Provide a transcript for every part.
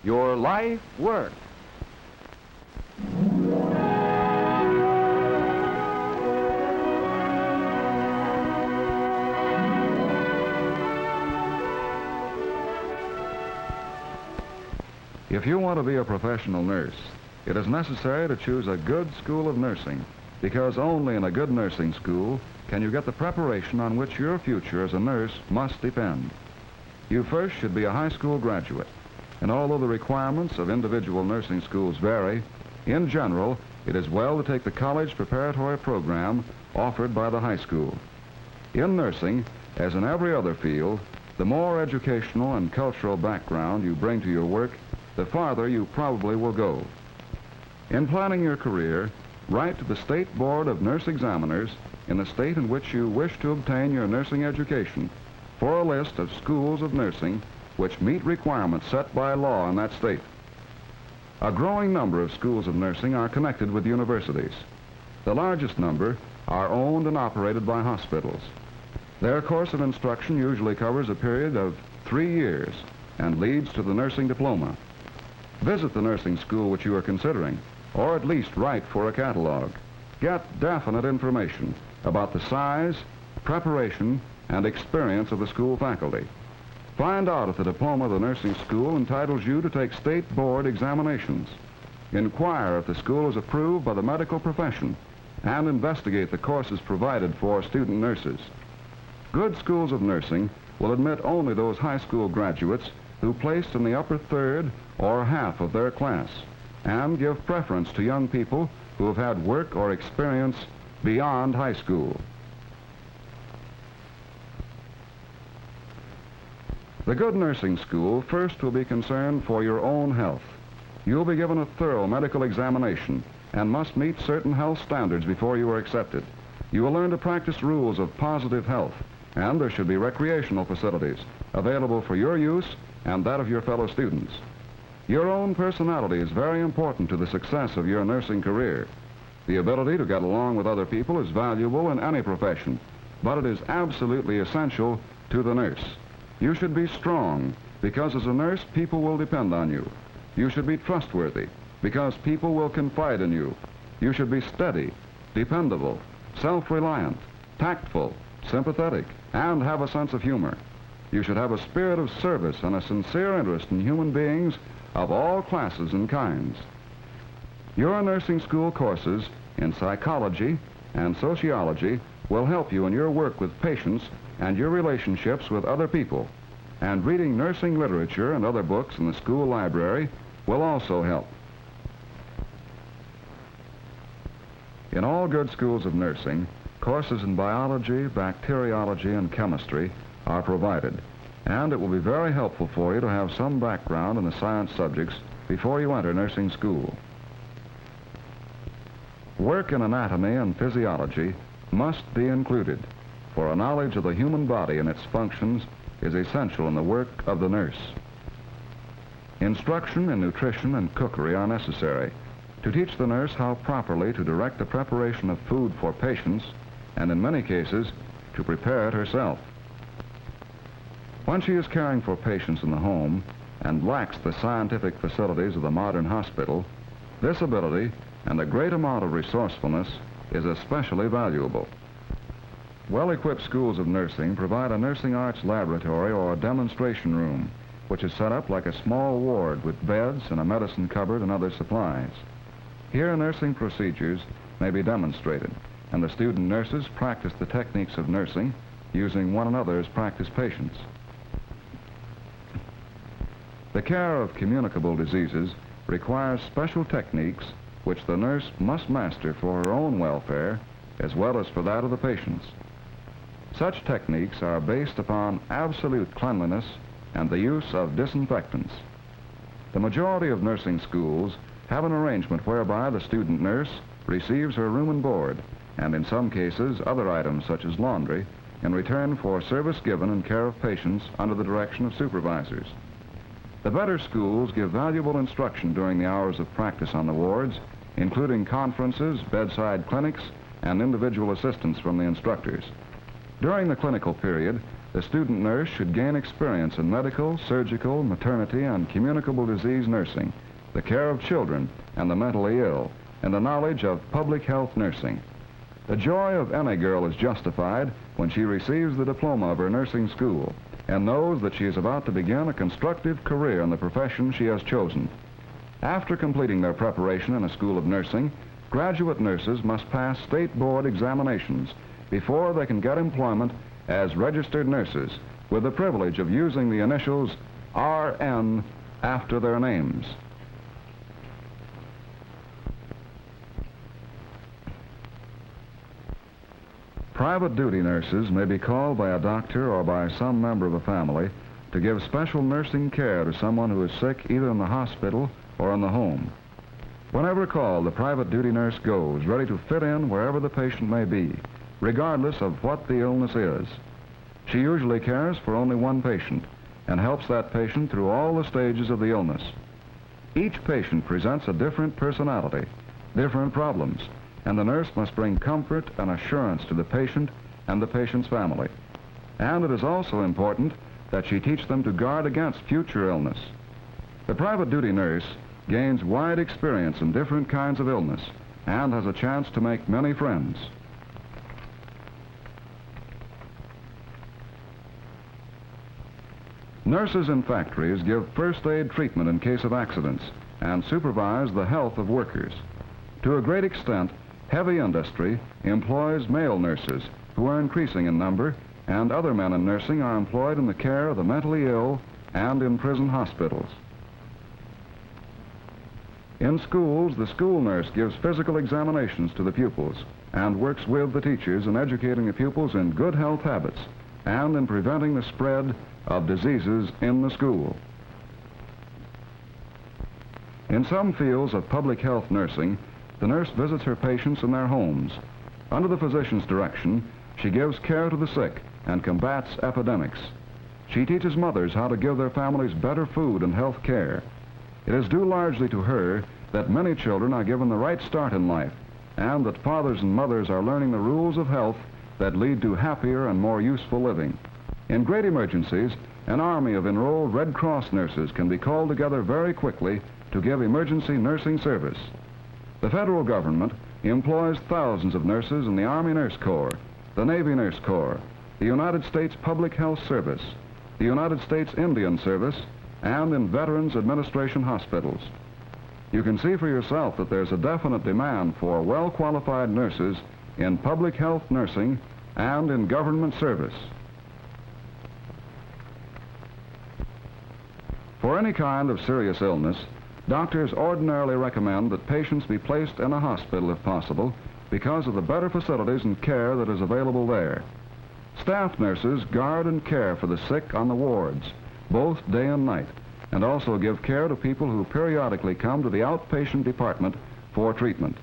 your life work. If you want to be a professional nurse, it is necessary to choose a good school of nursing, because only in a good nursing school can you get the preparation on which your future as a nurse must depend. You first should be a high school graduate, and although the requirements of individual nursing schools vary, in general, it is well to take the college preparatory program offered by the high school. In nursing, as in every other field, the more educational and cultural background you bring to your work, the farther you probably will go. In planning your career, write to the State Board of Nurse Examiners in the state in which you wish to obtain your nursing education for a list of schools of nursing which meet requirements set by law in that state. A growing number of schools of nursing are connected with universities. The largest number are owned and operated by hospitals. Their course of instruction usually covers a period of 3 years and leads to the nursing diploma. Visit the nursing school which you are considering, or at least write for a catalog. Get definite information about the size, preparation, and experience of the school faculty. Find out if the diploma of the nursing school entitles you to take state board examinations. Inquire if the school is approved by the medical profession, and investigate the courses provided for student nurses. Good schools of nursing will admit only those high school graduates who placed in the upper third or half of their class, and give preference to young people who have had work or experience beyond high school. The good nursing school first will be concerned for your own health. You'll be given a thorough medical examination and must meet certain health standards before you are accepted. You will learn to practice rules of positive health, and there should be recreational facilities available for your use and that of your fellow students. Your own personality is very important to the success of your nursing career. The ability to get along with other people is valuable in any profession, but it is absolutely essential to the nurse. You should be strong, because as a nurse, people will depend on you. You should be trustworthy, because people will confide in you. You should be steady, dependable, self-reliant, tactful, sympathetic, and have a sense of humor. You should have a spirit of service and a sincere interest in human beings of all classes and kinds. Your nursing school courses in psychology and sociology will help you in your work with patients and your relationships with other people. And reading nursing literature and other books in the school library will also help. In all good schools of nursing, courses in biology, bacteriology, and chemistry are provided, and it will be very helpful for you to have some background in the science subjects before you enter nursing school. Work in anatomy and physiology must be included, for a knowledge of the human body and its functions is essential in the work of the nurse. Instruction in nutrition and cookery are necessary to teach the nurse how properly to direct the preparation of food for patients, and in many cases, to prepare it herself. When she is caring for patients in the home and lacks the scientific facilities of the modern hospital, this ability and a great amount of resourcefulness is especially valuable. Well-equipped schools of nursing provide a nursing arts laboratory or a demonstration room, which is set up like a small ward with beds and a medicine cupboard and other supplies. Here, nursing procedures may be demonstrated, and the student nurses practice the techniques of nursing using one another as practice patients. The care of communicable diseases requires special techniques which the nurse must master for her own welfare as well as for that of the patients. Such techniques are based upon absolute cleanliness and the use of disinfectants. The majority of nursing schools have an arrangement whereby the student nurse receives her room and board, and in some cases other items such as laundry, in return for service given in care of patients under the direction of supervisors. The better schools give valuable instruction during the hours of practice on the wards, including conferences, bedside clinics, and individual assistance from the instructors. During the clinical period, the student nurse should gain experience in medical, surgical, maternity, and communicable disease nursing, the care of children and the mentally ill, and the knowledge of public health nursing. The joy of any girl is justified when she receives the diploma of her nursing school and knows that she is about to begin a constructive career in the profession she has chosen. After completing their preparation in a school of nursing, graduate nurses must pass state board examinations before they can get employment as registered nurses with the privilege of using the initials RN after their names. Private duty nurses may be called by a doctor or by some member of the family to give special nursing care to someone who is sick either in the hospital or in the home. Whenever called, the private duty nurse goes, ready to fit in wherever the patient may be, regardless of what the illness is. She usually cares for only one patient and helps that patient through all the stages of the illness. Each patient presents a different personality, different problems, and the nurse must bring comfort and assurance to the patient and the patient's family. And it is also important that she teach them to guard against future illness. The private duty nurse gains wide experience in different kinds of illness and has a chance to make many friends. Nurses in factories give first aid treatment in case of accidents and supervise the health of workers. To a great extent, heavy industry employs male nurses who are increasing in number, and other men in nursing are employed in the care of the mentally ill and in prison hospitals. In schools, the school nurse gives physical examinations to the pupils and works with the teachers in educating the pupils in good health habits and in preventing the spread of diseases in the school. In some fields of public health nursing, the nurse visits her patients in their homes. Under the physician's direction, she gives care to the sick and combats epidemics. She teaches mothers how to give their families better food and health care. It is due largely to her that many children are given the right start in life and that fathers and mothers are learning the rules of health that lead to happier and more useful living. In great emergencies, an army of enrolled Red Cross nurses can be called together very quickly to give emergency nursing service. The federal government employs thousands of nurses in the Army Nurse Corps, the Navy Nurse Corps, the United States Public Health Service, the United States Indian Service, and in Veterans Administration hospitals. You can see for yourself that there's a definite demand for well-qualified nurses in public health nursing and in government service. For any kind of serious illness, doctors ordinarily recommend that patients be placed in a hospital if possible because of the better facilities and care that is available there. Staff nurses guard and care for the sick on the wards, both day and night, and also give care to people who periodically come to the outpatient department for treatment.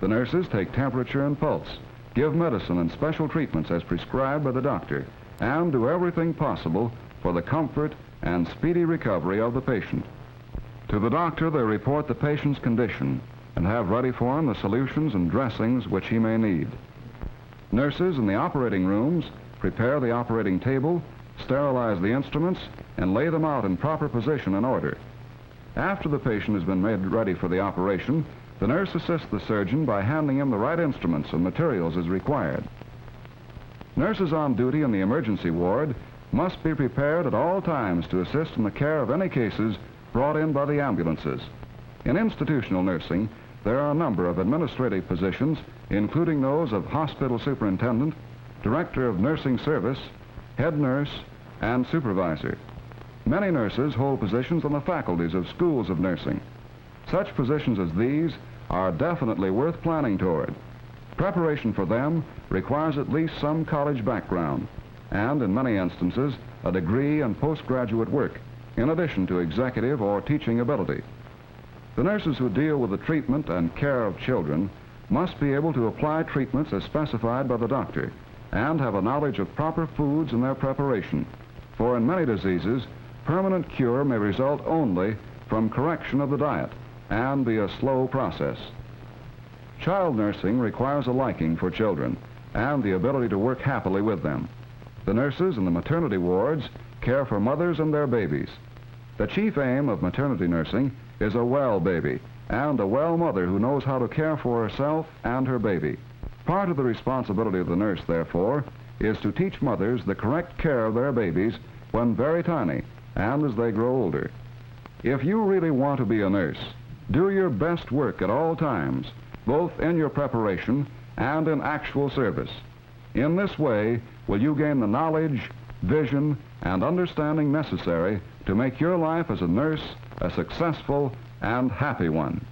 The nurses take temperature and pulse, give medicine and special treatments as prescribed by the doctor, and do everything possible for the comfort and speedy recovery of the patient. To the doctor, they report the patient's condition and have ready for him the solutions and dressings which he may need. Nurses in the operating rooms prepare the operating table, sterilize the instruments, and lay them out in proper position and order. After the patient has been made ready for the operation, the nurse assists the surgeon by handing him the right instruments and materials as required. Nurses on duty in the emergency ward must be prepared at all times to assist in the care of any cases brought in by the ambulances. In institutional nursing, there are a number of administrative positions, including those of hospital superintendent, director of nursing service, head nurse, and supervisor. Many nurses hold positions on the faculties of schools of nursing. Such positions as these are definitely worth planning toward. Preparation for them requires at least some college background, and in many instances, a degree and postgraduate work, in addition to executive or teaching ability. The nurses who deal with the treatment and care of children must be able to apply treatments as specified by the doctor and have a knowledge of proper foods and their preparation, for in many diseases, permanent cure may result only from correction of the diet and be a slow process. Child nursing requires a liking for children and the ability to work happily with them. The nurses in the maternity wards care for mothers and their babies. The chief aim of maternity nursing is a well baby and a well mother who knows how to care for herself and her baby. Part of the responsibility of the nurse, therefore, is to teach mothers the correct care of their babies when very tiny and as they grow older. If you really want to be a nurse, do your best work at all times, both in your preparation and in actual service. In this way will you gain the knowledge, vision, and understanding necessary to make your life as a nurse a successful and happy one.